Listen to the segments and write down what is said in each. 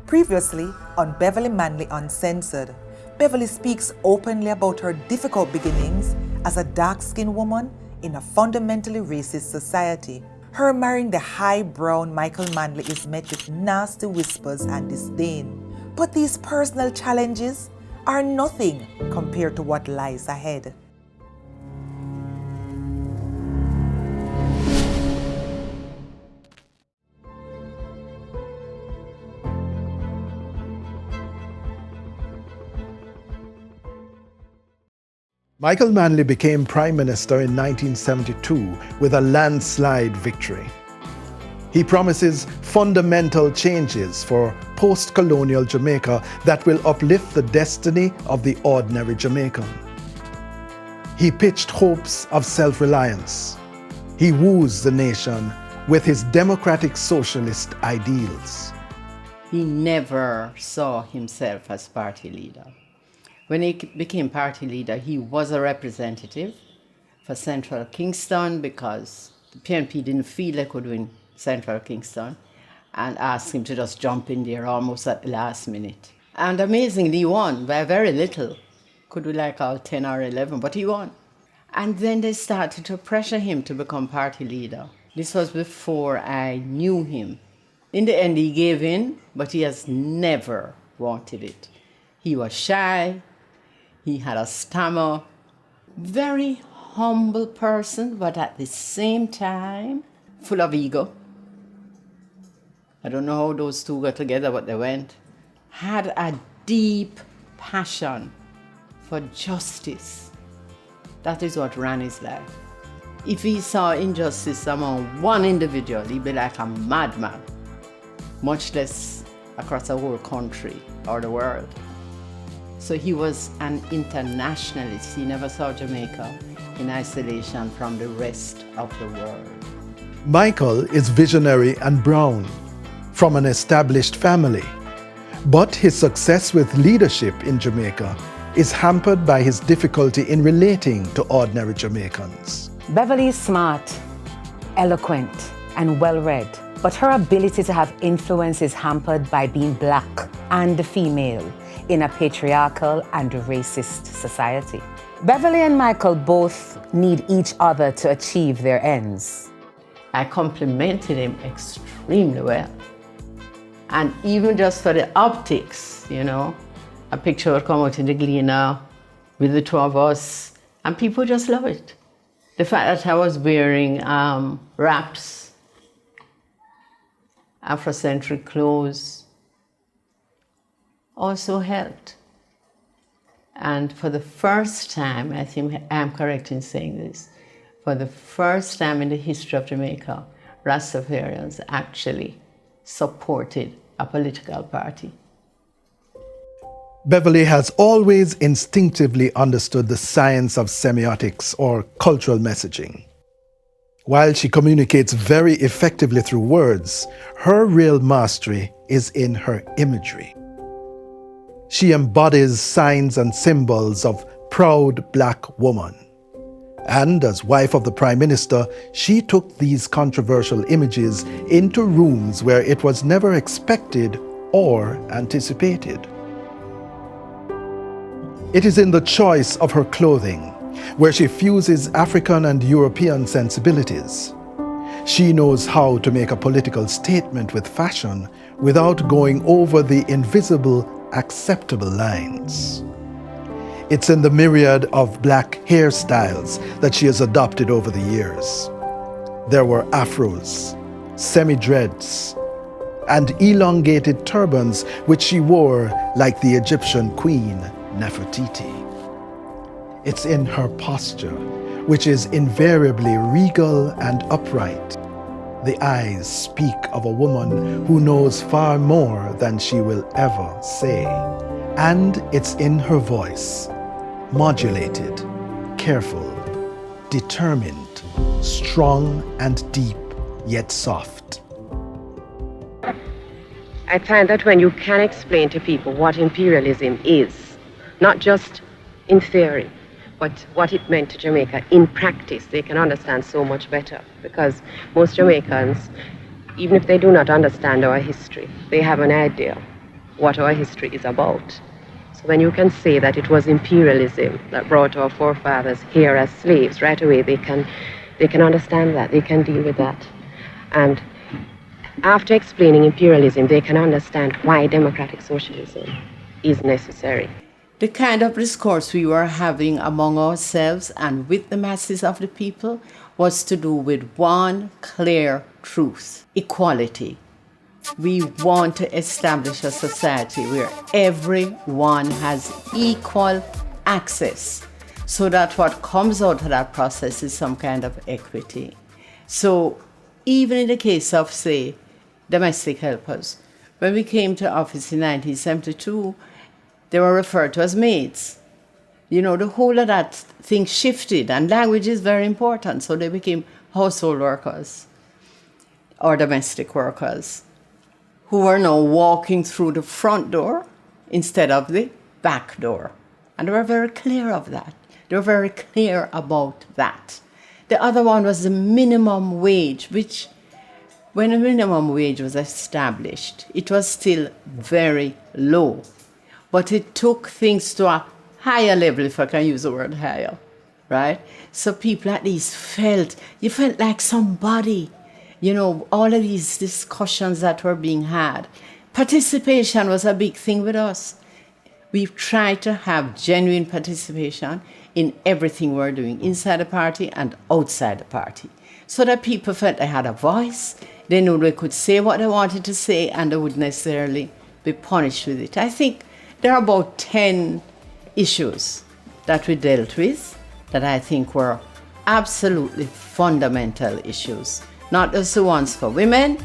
Previously on Beverly Manley Uncensored, Beverly speaks openly about her difficult beginnings as a dark-skinned woman in a fundamentally racist society. Her marrying the high-brown Michael Manley is met with nasty whispers and disdain. But these personal challenges are nothing compared to what lies ahead. Michael Manley became Prime Minister in 1972 with a landslide victory. He promises fundamental changes for post-colonial Jamaica that will uplift the destiny of the ordinary Jamaican. He pitched hopes of self-reliance. He woos the nation with his democratic socialist ideals. He never saw himself as party leader. When he became party leader, he was a representative for Central Kingston because the PNP didn't feel they could win Central Kingston and asked him to just jump in there almost at the last minute. And amazingly, he won by very little. Could be like all 10 or 11, but he won. And then they started to pressure him to become party leader. This was before I knew him. In the end, he gave in, but he has never wanted it. He was shy. He had a stammer, very humble person, but at the same time, full of ego. I don't know how those two got together, but they went. Had a deep passion for justice. That is what ran his life. If he saw injustice among one individual, he'd be like a madman, much less across the whole country or the world. So he was an internationalist. He never saw Jamaica in isolation from the rest of the world. Michael is visionary and brown, from an established family. But his success with leadership in Jamaica is hampered by his difficulty in relating to ordinary Jamaicans. Beverly is smart, eloquent, and well-read, but her ability to have influence is hampered by being black and female in a patriarchal and racist society. Beverly and Michael both need each other to achieve their ends. I complimented him extremely well. And even just for the optics, a picture would come out in the Gleaner with the two of us, and people just love it. The fact that I was wearing wraps, Afrocentric clothes, also helped. And for the first time, I think I'm correct in saying this, for the first time in the history of Jamaica, Rastafarians actually supported a political party. Beverly has always instinctively understood the science of semiotics or cultural messaging. While she communicates very effectively through words, her real mastery is in her imagery. She embodies signs and symbols of proud black woman. And as wife of the Prime Minister, she took these controversial images into rooms where it was never expected or anticipated. It is in the choice of her clothing, where she fuses African and European sensibilities. She knows how to make a political statement with fashion without going over the invisible, acceptable lines. It's in the myriad of black hairstyles that she has adopted over the years. There were afros, semi-dreads, and elongated turbans which she wore like the Egyptian queen Nefertiti. It's in her posture, which is invariably regal and upright. The eyes speak of a woman who knows far more than she will ever say. And it's in her voice, modulated, careful, determined, strong and deep, yet soft. I find that when you can explain to people what imperialism is, not just in theory, but what it meant to Jamaica in practice, they can understand so much better. Because most Jamaicans, even if they do not understand our history, they have an idea what our history is about. So when you can say that it was imperialism that brought our forefathers here as slaves, right away they can understand that, they can deal with that. And after explaining imperialism, they can understand why democratic socialism is necessary. The kind of discourse we were having among ourselves and with the masses of the people was to do with one clear truth: equality. We want to establish a society where everyone has equal access, so that what comes out of that process is some kind of equity. So even in the case of, say, domestic helpers, when we came to office in 1972, they were referred to as maids. You know, the whole of that thing shifted, and language is very important, so they became household workers or domestic workers who are now walking through the front door instead of the back door. And they were very clear of that. They were very clear about that. The other one was the minimum wage, which, when the minimum wage was established, it was still very low. But it took things to a higher level, if I can use the word higher, right? So people at least you felt like somebody. You know, all of these discussions that were being had. Participation was a big thing with us. We've tried to have genuine participation in everything we're doing, inside the party and outside the party, so that people felt they had a voice, they knew they could say what they wanted to say, and they wouldn't necessarily be punished with it. I think there are about 10 issues that we dealt with that I think were absolutely fundamental issues. Not just the ones for women,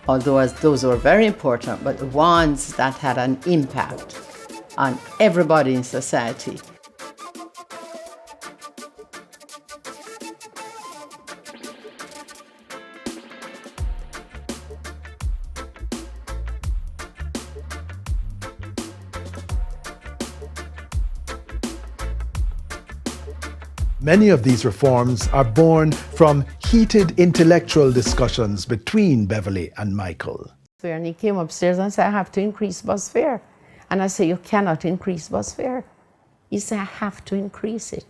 although those were very important, but the ones that had an impact on everybody in society. Many of these reforms are born from heated intellectual discussions between Beverly and Michael. And he came upstairs and said, I have to increase bus fare. And I said, you cannot increase bus fare. He said, I have to increase it.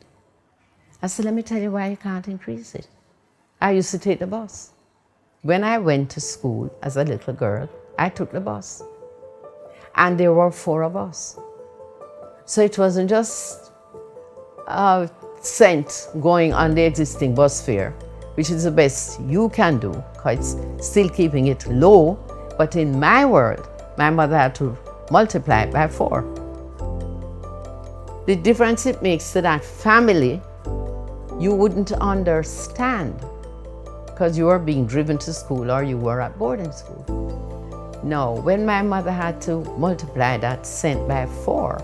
I said, let me tell you why you can't increase it. I used to take the bus. When I went to school as a little girl, I took the bus. And there were 4 of us. So it wasn't just a cent going on the existing bus fare, which is the best you can do, because it's still keeping it low. But in my world, my mother had to multiply it by 4. The difference it makes to that family, you wouldn't understand, because you were being driven to school or you were at boarding school. No, when my mother had to multiply that cent by 4,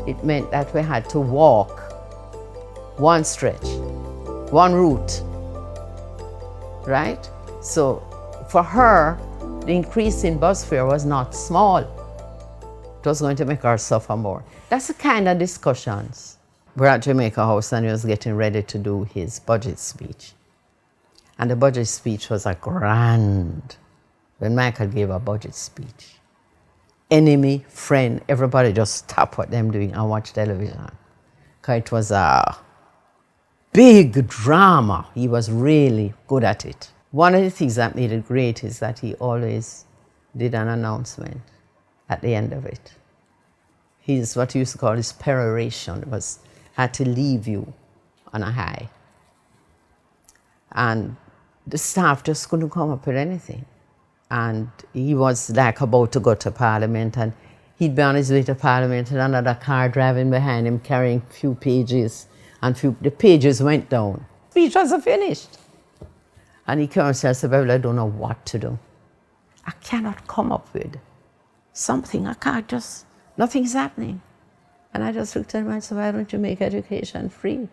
it meant that we had to walk one stretch, one route, right? So for her, the increase in bus fare was not small. It was going to make her suffer more. That's the kind of discussions. We're at Jamaica House and he was getting ready to do his budget speech. And the budget speech was a grand. When Michael gave a budget speech, enemy, friend, everybody just stopped what they're doing and watch television. Because it was a big drama. He was really good at it. One of the things that made it great is that he always did an announcement at the end of it. His, what he used to call his peroration, had to leave you on a high. And the staff just couldn't come up with anything. And he was like about to go to Parliament, and he'd be on his way to Parliament and another car driving behind him carrying a few pages, and the pages went down. Speech wasn't finished. And he came and said, Beverly, I don't know what to do. I cannot come up with something. I can't just, nothing's happening. And I just looked at him and said, why don't you make education free?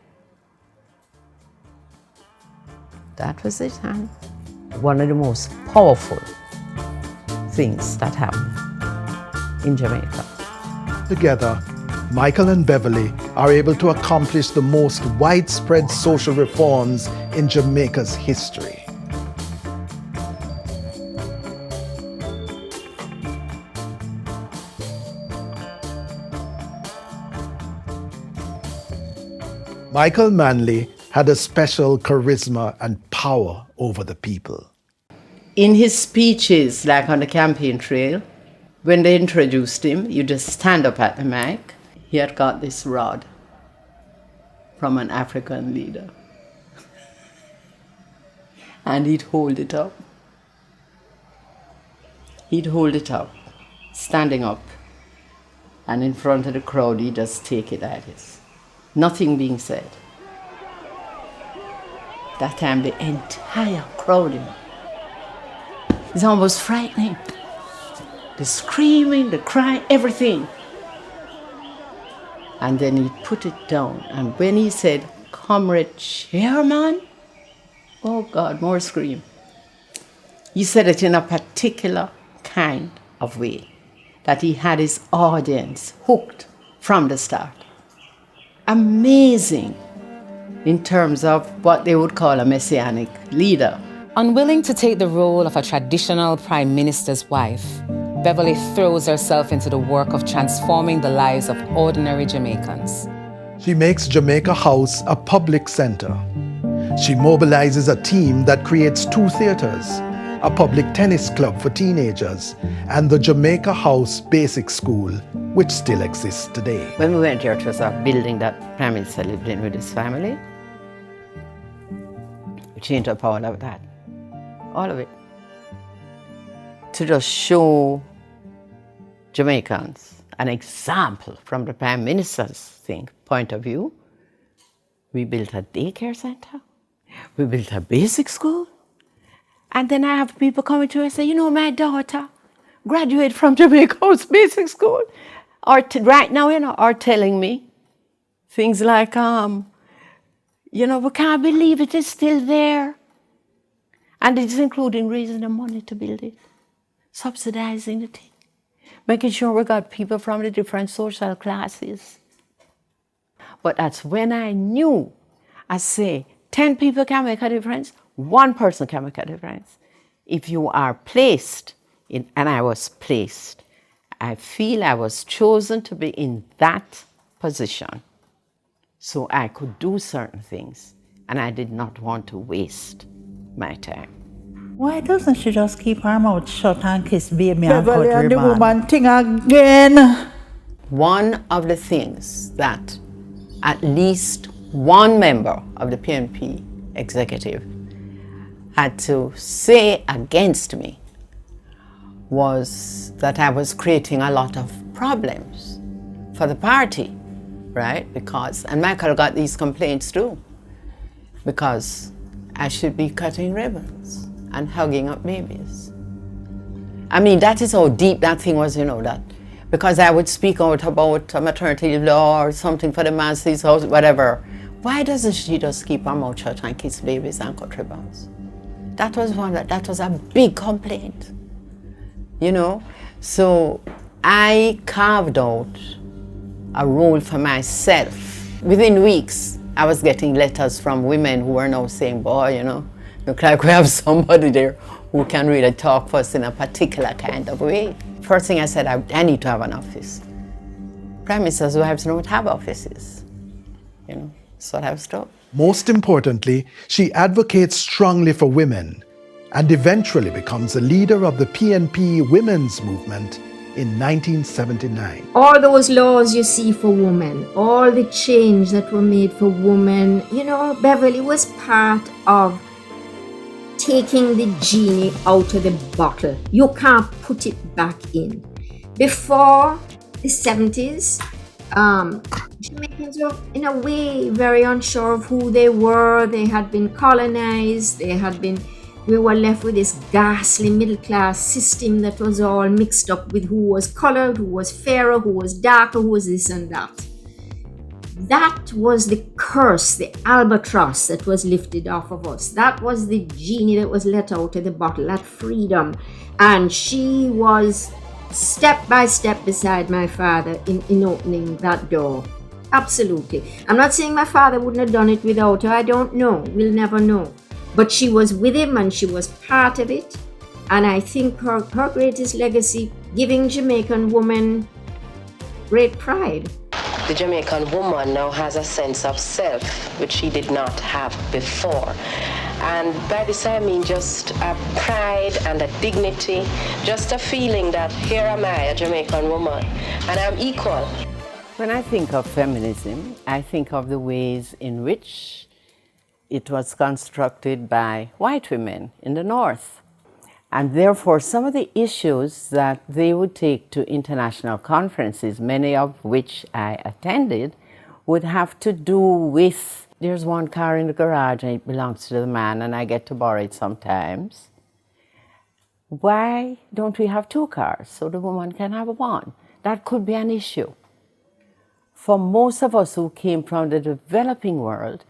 That was it, and one of the most powerful things that happened in Jamaica. Together, Michael and Beverly are able to accomplish the most widespread social reforms in Jamaica's history. Michael Manley had a special charisma and power over the people. In his speeches, like on the campaign trail, when they introduced him, you just stand up at the mic. He had got this rod from an African leader. And he'd hold it up. He'd hold it up, standing up. And in front of the crowd, he'd just take it at this. Nothing being said. That time, the entire crowd, it's almost frightening. The screaming, the crying, everything. And then he put it down. And when he said, "Comrade Chairman," oh God, more scream. He said it in a particular kind of way, that he had his audience hooked from the start. Amazing in terms of what they would call a messianic leader. Unwilling to take the role of a traditional prime minister's wife, Beverly throws herself into the work of transforming the lives of ordinary Jamaicans. She makes Jamaica House a public center. She mobilizes a team that creates 2 theaters, a public tennis club for teenagers, and the Jamaica House Basic School, which still exists today. When we went here, it was a building that Prime Minister lived in with his family. We changed up all of that, all of it, to just show Jamaicans an example from the Prime Minister's point of view. We built a daycare center, we built a basic school, and then I have people coming to me and say, my daughter graduated from Jamaica House Basic School, or right now, are telling me things like, we can't believe it is still there. And it's including raising the money to build it, subsidizing the thing, making sure we got people from the different social classes. But that's when I knew, I say, 10 people can make a difference, 1 person can make a difference. If you are placed, and I was placed, I feel I was chosen to be in that position so I could do certain things, and I did not want to waste my time. Why doesn't she just keep her mouth shut and kiss baby Beverly and and the cut ribbon? woman thing again. One of the things that at least one member of the PNP executive had to say against me was that I was creating a lot of problems for the party, right? And Michael got these complaints too, because I should be cutting ribbons and hugging up babies. I mean, that is how deep that thing was, that. Because I would speak out about maternity law or something for the masses, or whatever. Why doesn't she just keep her mouth shut and kiss babies and cut ribbons? That was a big complaint, So I carved out a role for myself. Within weeks, I was getting letters from women who were now saying, boy, look like we have somebody there who can really talk for us in a particular kind of way. First thing I said, I need to have an office. Prime Minister's wives don't have offices. So I was told. Most importantly, she advocates strongly for women and eventually becomes a leader of the PNP women's movement in 1979. All those laws you see for women, all the change that were made for women, Beverly was part of taking the genie out of the bottle. You can't put it back in. Before the 70s, Jamaicans were in a way very unsure of who they were. They had been colonized. We were left with this ghastly middle class system that was all mixed up with who was colored, who was fairer, who was darker, who was this and that. That was the curse, the albatross that was lifted off of us. That was the genie that was let out of the bottle, that freedom. And she was step by step beside my father in opening that door. Absolutely. I'm not saying my father wouldn't have done it without her. I don't know. We'll never know. But she was with him and she was part of it. And I think her greatest legacy, giving Jamaican women great pride. The Jamaican woman now has a sense of self, which she did not have before. And by this I mean just a pride and a dignity, just a feeling that here am I, a Jamaican woman, and I'm equal. When I think of feminism, I think of the ways in which it was constructed by white women in the North. And therefore, some of the issues that they would take to international conferences, many of which I attended, would have to do with, there's one car in the garage and it belongs to the man and I get to borrow it sometimes. Why don't we have two cars so the woman can have one? That could be an issue. For most of us who came from the developing world,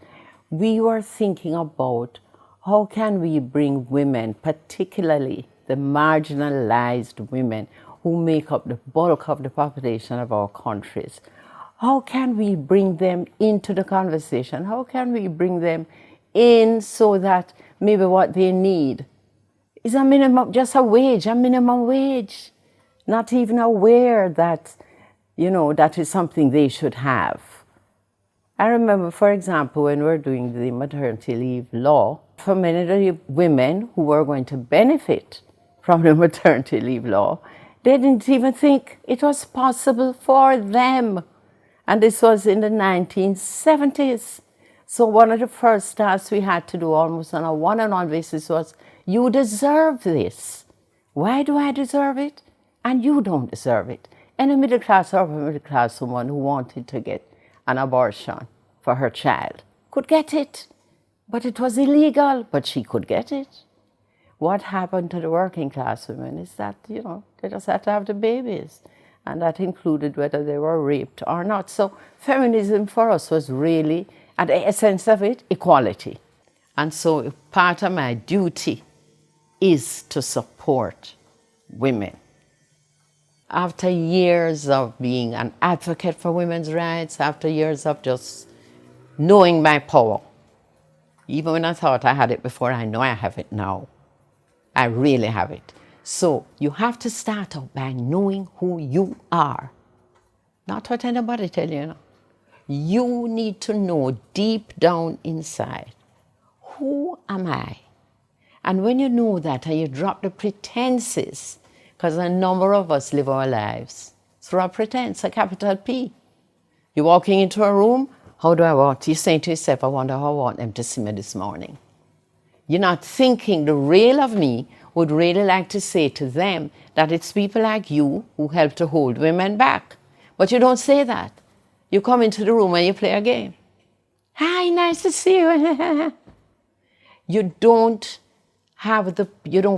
we were thinking about how can we bring women, particularly the marginalized women who make up the bulk of the population of our countries, how can we bring them into the conversation? How can we bring them in so that maybe what they need is a minimum, just a wage, a minimum wage, not even aware that, that is something they should have. I remember, for example, when we were doing the maternity leave law, for many of the women who were going to benefit from the maternity leave law, they didn't even think it was possible for them. And this was in the 1970s. So one of the first tasks we had to do almost on a one-on-one basis was, you deserve this. Why do I deserve it? And you don't deserve it. Any middle class or upper middle class woman who wanted to get an abortion for her child could get it. But it was illegal, but she could get it. What happened to the working class women is that, they just had to have the babies. And that included whether they were raped or not. So feminism for us was really, at the essence of it, equality. And so part of my duty is to support women. After years of being an advocate for women's rights, after years of just knowing my power, even when I thought I had it before, I know I have it now. I really have it. So you have to start out by knowing who you are. Not what anybody tell you. You need to know deep down inside, who am I? And when you know that and you drop the pretenses, because a number of us live our lives through a pretense, a capital P. You're walking into a room, how do I want? You're saying to yourself, I wonder how I want them to see me this morning. You're not thinking the real of me would really like to say to them that it's people like you who help to hold women back. But you don't say that. You come into the room and you play a game. Hi, nice to see you. You don't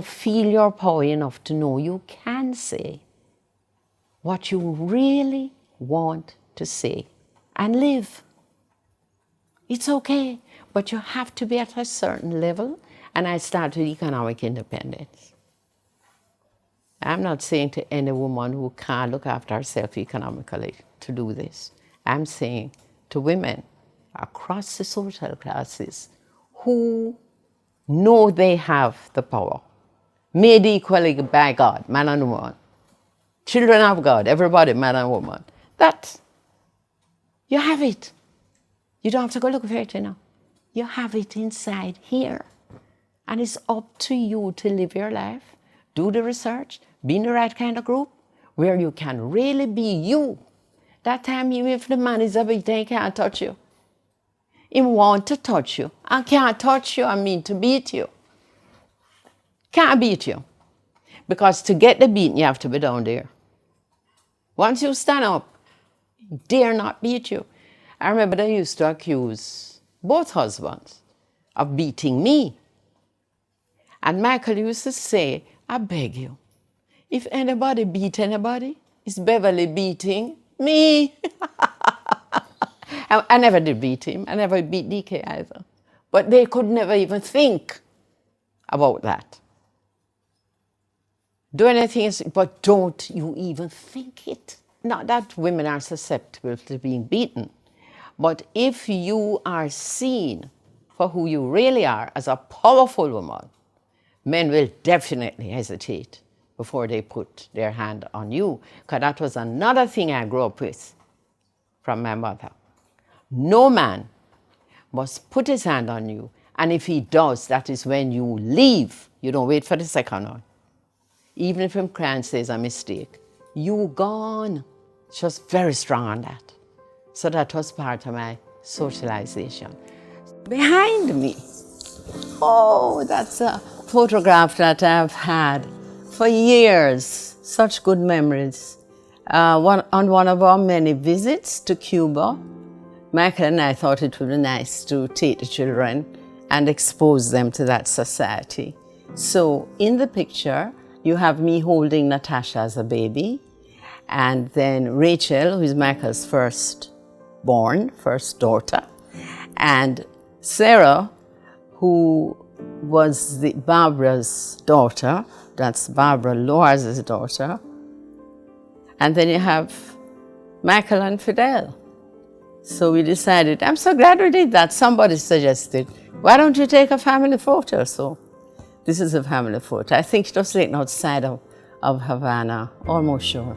feel your power enough to know you can say what you really want to say and live. It's okay, but you have to be at a certain level, and I started economic independence. I'm not saying to any woman who can't look after herself economically to do this. I'm saying to women across the social classes who know they have the power, made equally by God, man and woman, children of God, everybody, man and woman, that you have it. You don't have to go look for it, You have it inside here. And it's up to you to live your life, do the research, be in the right kind of group where you can really be you. That time, even if the man is a big thing, he can't touch you. He want to touch you. I can't touch you, I mean to beat you. Can't beat you. Because to get the beating, you have to be down there. Once you stand up, he dare not beat you. I remember they used to accuse both husbands of beating me. And Michael used to say, I beg you, if anybody beat anybody, it's Beverly beating me. I never did beat him. I never beat DK either. But they could never even think about that. Do anything, but don't you even think it. Not that women are susceptible to being beaten, but if you are seen for who you really are as a powerful woman, men will definitely hesitate before they put their hand on you, because that was another thing I grew up with. from my mother. No man must put his hand on you, and if he does, that is when you leave. You don't wait for the second one. Even if him cry and says a mistake, you gone. She was very strong on that. So that was part of my socialization. Behind me, oh, that's a photograph that I've had for years. Such good memories. On one of our many visits to Cuba, Michael and I thought it would be nice to take the children and expose them to that society. So in the picture, you have me holding Natasha as a baby, and then Rachel, who is Michael's first daughter, and Sarah, who was Barbara's daughter. That's Barbara Loirs' daughter. And then you have Michael and Fidel. So we decided, I'm so glad we did that. Somebody suggested, why don't you take a family photo? So this is a family photo. I think it was taken outside of Havana, almost sure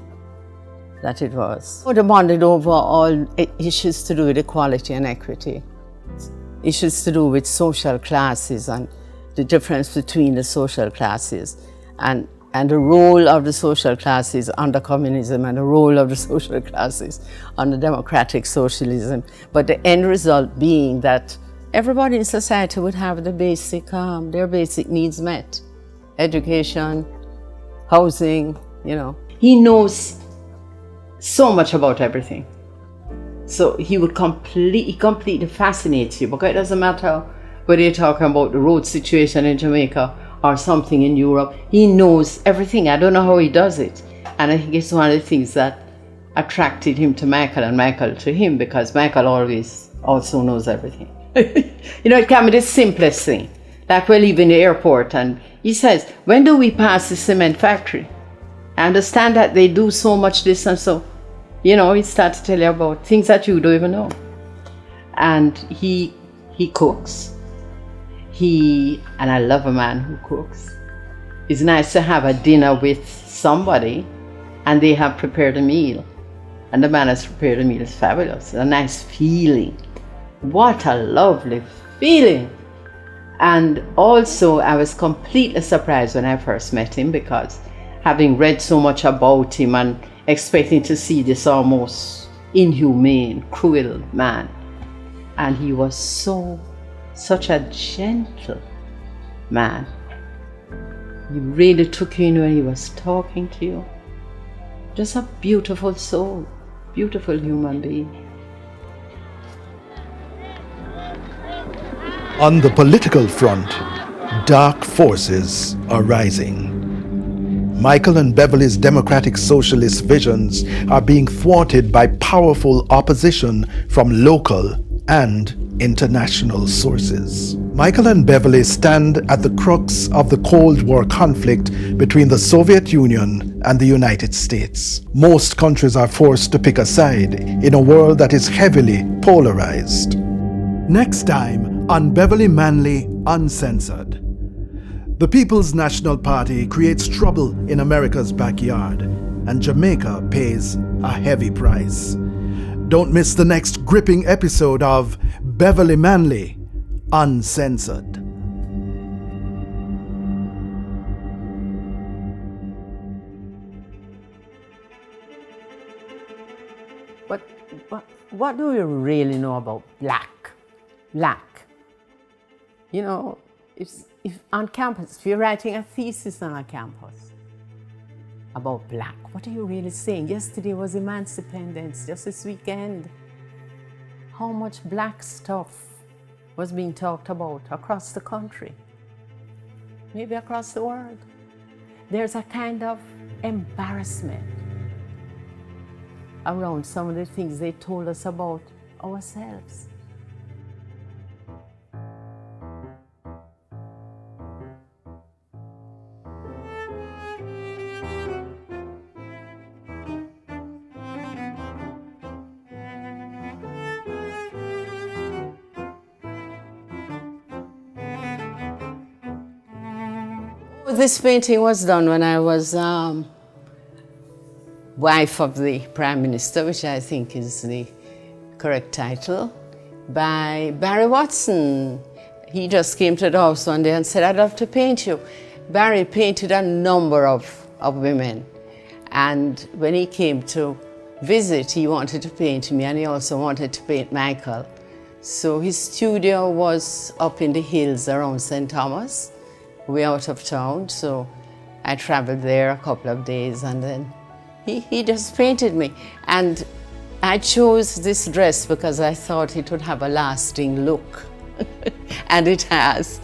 that it was. We bonded over all issues to do with equality and equity, issues to do with social classes and the difference between the social classes, and the role of the social classes under communism and the role of the social classes under democratic socialism. But the end result being that everybody in society would have their basic needs met. Education, housing, you know. He knows so much about everything. So he would completely fascinate you, because it doesn't matter whether you're talking about the road situation in Jamaica or something in Europe. He knows everything. I don't know how he does it. And I think it's one of the things that attracted him to Michael and Michael to him, because Michael always also knows everything. You know, it can be the simplest thing. Like we're leaving the airport and he says, when do we pass the cement factory? I understand that they do so much this and so. You know, he starts to tell you about things that you don't even know. And he cooks. And I love a man who cooks. It's nice to have a dinner with somebody and they have prepared a meal. And the man has prepared a meal. It's fabulous. A nice feeling. What a lovely feeling. And also, I was completely surprised when I first met him, because having read so much about him and expecting to see this almost inhumane, cruel man. And he was such a gentle man. He really took you in when he was talking to you. Just a beautiful soul, beautiful human being. On the political front, dark forces are rising. Michael and Beverly's democratic socialist visions are being thwarted by powerful opposition from local and international sources. Michael and Beverly stand at the crux of the Cold War conflict between the Soviet Union and the United States. Most countries are forced to pick a side in a world that is heavily polarized. Next time on Beverly Manley Uncensored. The People's National Party creates trouble in America's backyard, and Jamaica pays a heavy price. Don't miss the next gripping episode of Beverly Manley Uncensored. But what do we really know about black? You know, if on campus, if you're writing a thesis on a campus about black, what are you really saying? Yesterday was Emancipendence, just this weekend. How much black stuff was being talked about across the country, maybe across the world? There's a kind of embarrassment around some of the things they told us about ourselves. This painting was done when I was wife of the Prime Minister, which I think is the correct title, by Barry Watson. He just came to the house one day and said, "I'd love to paint you." Barry painted a number of women. And when he came to visit, he wanted to paint me, and he also wanted to paint Michael. So his studio was up in the hills around St. Thomas, way out of town. So I traveled there a couple of days, and then he just painted me. And I chose this dress because I thought it would have a lasting look. And it has.